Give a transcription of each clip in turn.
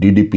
DDP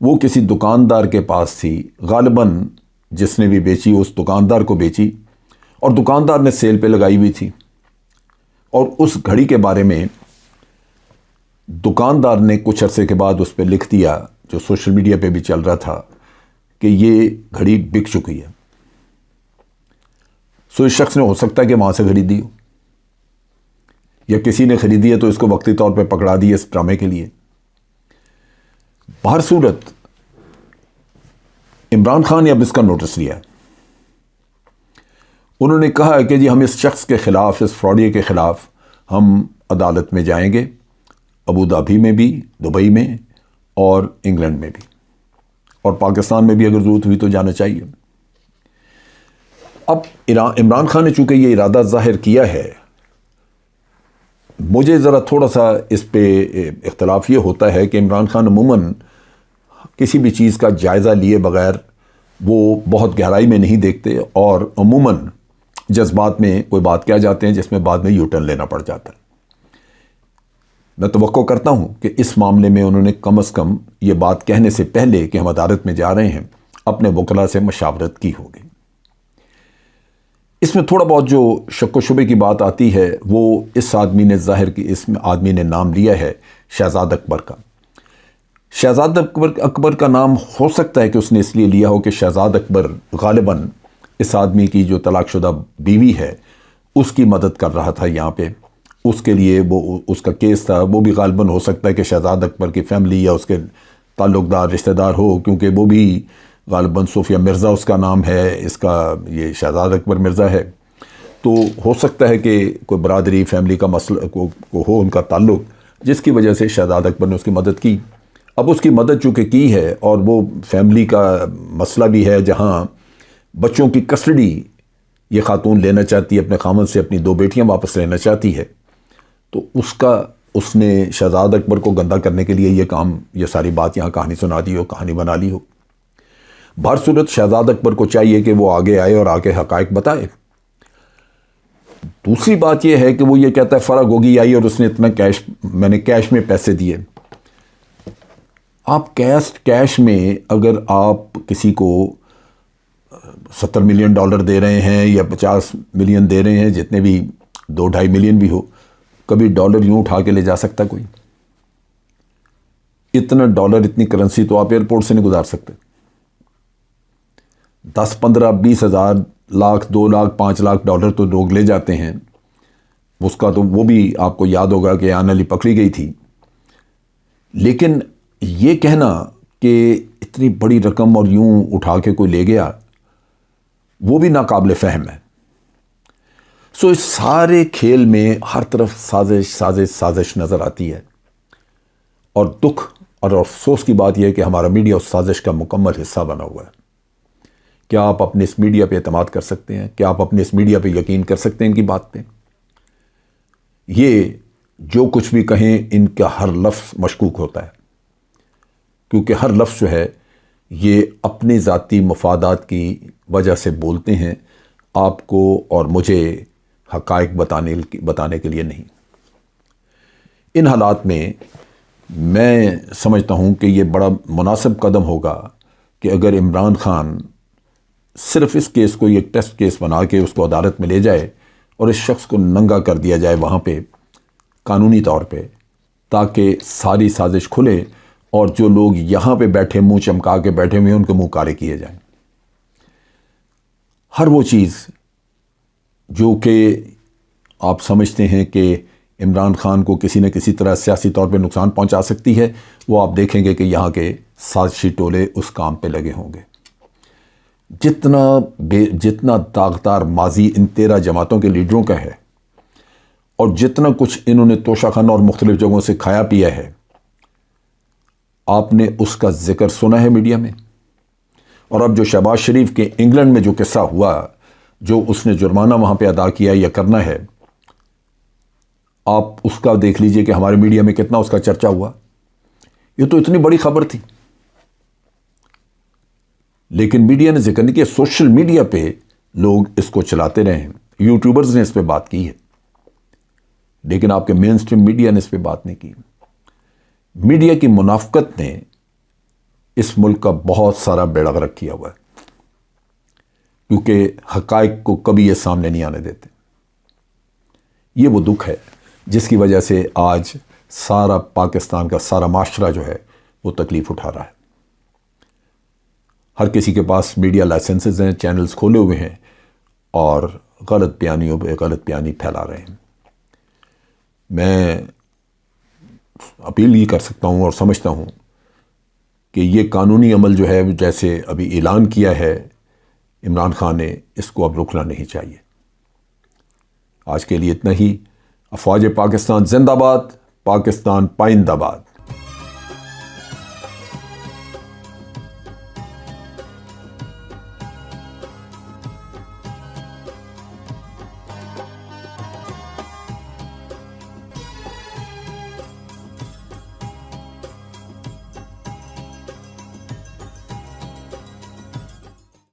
وہ کسی دکاندار کے پاس تھی، غالباً جس نے بھی بیچی اس دکاندار کو بیچی، اور دکاندار نے سیل پہ لگائی ہوئی تھی، اور اس گھڑی کے بارے میں دکاندار نے کچھ عرصے کے بعد اس پہ لکھ دیا، جو سوشل میڈیا پہ بھی چل رہا تھا، کہ یہ گھڑی بک چکی ہے۔ سو اس شخص نے ہو سکتا ہے کہ وہاں سے خریدی ہو، یا کسی نے خریدی ہے تو اس کو وقتی طور پہ پکڑا دی اس ڈرامے کے لیے۔ بہر صورت عمران خان نے اب اس کا نوٹس لیا ہے۔ انہوں نے کہا کہ جی ہم اس شخص کے خلاف، اس فراڈیے کے خلاف ہم عدالت میں جائیں گے، ابو ظبی میں بھی، دبئی میں، اور انگلینڈ میں بھی، اور پاکستان میں بھی اگر ضرورت ہوئی تو جانا چاہیے۔ اب عمران خان نے چونکہ یہ ارادہ ظاہر کیا ہے، مجھے ذرا تھوڑا سا اس پہ اختلاف یہ ہوتا ہے کہ عمران خان عموماً کسی بھی چیز کا جائزہ لیے بغیر وہ بہت گہرائی میں نہیں دیکھتے، اور عموماً جذبات میں کوئی بات کہہ جاتے ہیں جس میں بعد میں یو ٹرن لینا پڑ جاتا ہے۔ میں توقع کرتا ہوں کہ اس معاملے میں انہوں نے کم از کم یہ بات کہنے سے پہلے کہ ہم عدالت میں جا رہے ہیں اپنے وکلاء سے مشاورت کی ہوگی۔ اس میں تھوڑا بہت جو شک و شبے کی بات آتی ہے وہ اس آدمی نے ظاہر کی، اس آدمی نے نام لیا ہے شہزاد اکبر کا۔ شہزاد اکبر کا نام ہو سکتا ہے کہ اس نے اس لیے لیا ہو کہ شہزاد اکبر غالباً اس آدمی کی جو طلاق شدہ بیوی ہے اس کی مدد کر رہا تھا یہاں پہ، اس کے لیے وہ اس کا کیس تھا۔ وہ بھی غالباً ہو سکتا ہے کہ شہزاد اکبر کی فیملی یا اس کے تعلق دار رشتہ دار ہو، کیونکہ وہ بھی غالباً صوفیہ مرزا اس کا نام ہے، اس کا یہ شہزاد اکبر مرزا ہے، تو ہو سکتا ہے کہ کوئی برادری فیملی کا مسئلہ کو ہو ان کا تعلق، جس کی وجہ سے شہزاد اکبر نے اس کی مدد کی۔ اب اس کی مدد چونکہ کی ہے اور وہ فیملی کا مسئلہ بھی ہے جہاں بچوں کی کسٹڈی یہ خاتون لینا چاہتی ہے، اپنے خامد سے اپنی 2 بیٹیاں واپس لینا چاہتی ہے، تو اس نے شہزاد اکبر کو گندہ کرنے کے لیے یہ کام، یہ ساری بات یہاں کہانی سنا دی ہو، کہانی بنا لی ہو۔ بہر صورت شہزاد اکبر کو چاہیے کہ وہ آگے آئے اور آگے حقائق بتائے۔ دوسری بات یہ ہے کہ وہ یہ کہتا ہے فرا گوگی آئی اور اس نے اتنا کیش، میں نے کیش میں پیسے دیے۔ آپ کیش میں اگر آپ کسی کو $70 ملین دے رہے ہیں یا $50 ملین دے رہے ہیں، جتنے بھی 2-2.5 ملین بھی ہو، کبھی ڈالر یوں اٹھا کے لے جا سکتا کوئی؟ اتنا ڈالر، اتنی کرنسی تو آپ ایئرپورٹ سے نہیں گزار سکتے۔ 10, 15, 20 ہزار، لاکھ، 2 لاکھ، 5 لاکھ ڈالر تو لوگ لے جاتے ہیں۔ اس کا تو وہ بھی آپ کو یاد ہوگا کہ آن علی پکڑی گئی تھی۔ لیکن یہ کہنا کہ اتنی بڑی رقم اور یوں اٹھا کے کوئی لے گیا، وہ بھی ناقابل فہم ہے۔ سو اس سارے کھیل میں ہر طرف سازش سازش سازش نظر آتی ہے، اور دکھ اور افسوس کی بات یہ ہے کہ ہمارا میڈیا اس سازش کا مکمل حصہ بنا ہوا ہے۔ کیا آپ اپنے اس میڈیا پہ اعتماد کر سکتے ہیں؟ کیا آپ اپنے اس میڈیا پہ یقین کر سکتے ہیں ان کی بات پہ؟ یہ جو کچھ بھی کہیں ان کا ہر لفظ مشکوک ہوتا ہے، کیونکہ ہر لفظ جو ہے یہ اپنے ذاتی مفادات کی وجہ سے بولتے ہیں، آپ کو اور مجھے حقائق بتانے کے لیے نہیں۔ ان حالات میں میں سمجھتا ہوں کہ یہ بڑا مناسب قدم ہوگا کہ اگر عمران خان صرف اس کیس کو ایک ٹیسٹ کیس بنا کے اس کو عدالت میں لے جائے اور اس شخص کو ننگا کر دیا جائے وہاں پہ قانونی طور پہ، تاکہ ساری سازش کھلے اور جو لوگ یہاں پہ بیٹھے منہ چمکا کے بیٹھے ہوئے ان کے منہ کالے کیے جائیں۔ ہر وہ چیز جو کہ آپ سمجھتے ہیں کہ عمران خان کو کسی نہ کسی طرح سیاسی طور پہ نقصان پہنچا سکتی ہے، وہ آپ دیکھیں گے کہ یہاں کے سازشی ٹولے اس کام پہ لگے ہوں گے۔ جتنا داغدار ماضی ان 13 جماعتوں کے لیڈروں کا ہے، اور جتنا کچھ انہوں نے توشہ خانہ اور مختلف جگہوں سے کھایا پیا ہے، آپ نے اس کا ذکر سنا ہے میڈیا میں۔ اور اب جو شہباز شریف کے انگلینڈ میں جو قصہ ہوا، جو اس نے جرمانہ وہاں پہ ادا کیا یا کرنا ہے، آپ اس کا دیکھ لیجئے کہ ہمارے میڈیا میں کتنا اس کا چرچہ ہوا۔ یہ تو اتنی بڑی خبر تھی، لیکن میڈیا نے ذکر نہیں کیا۔ سوشل میڈیا پہ لوگ اس کو چلاتے رہے ہیں، یوٹیوبرز نے اس پہ بات کی ہے، لیکن آپ کے مین اسٹریم میڈیا نے اس پہ بات نہیں کی۔ میڈیا کی منافقت نے اس ملک کا بہت سارا بیڑا غرق کیا ہوا ہے، کیونکہ حقائق کو کبھی یہ سامنے نہیں آنے دیتے۔ یہ وہ دکھ ہے جس کی وجہ سے آج سارا پاکستان کا سارا معاشرہ جو ہے وہ تکلیف اٹھا رہا ہے۔ ہر کسی کے پاس میڈیا لائسنسز ہیں، چینلز کھولے ہوئے ہیں اور غلط بیانیوں پہ غلط بیانی پھیلا رہے ہیں۔ میں اپیل یہ کر سکتا ہوں اور سمجھتا ہوں کہ یہ قانونی عمل جو ہے جیسے ابھی اعلان کیا ہے عمران خان نے، اس کو اب رکنا نہیں چاہیے۔ آج کے لیے اتنا ہی۔ افواج پاکستان زندہ باد، پاکستان پائندہ باد۔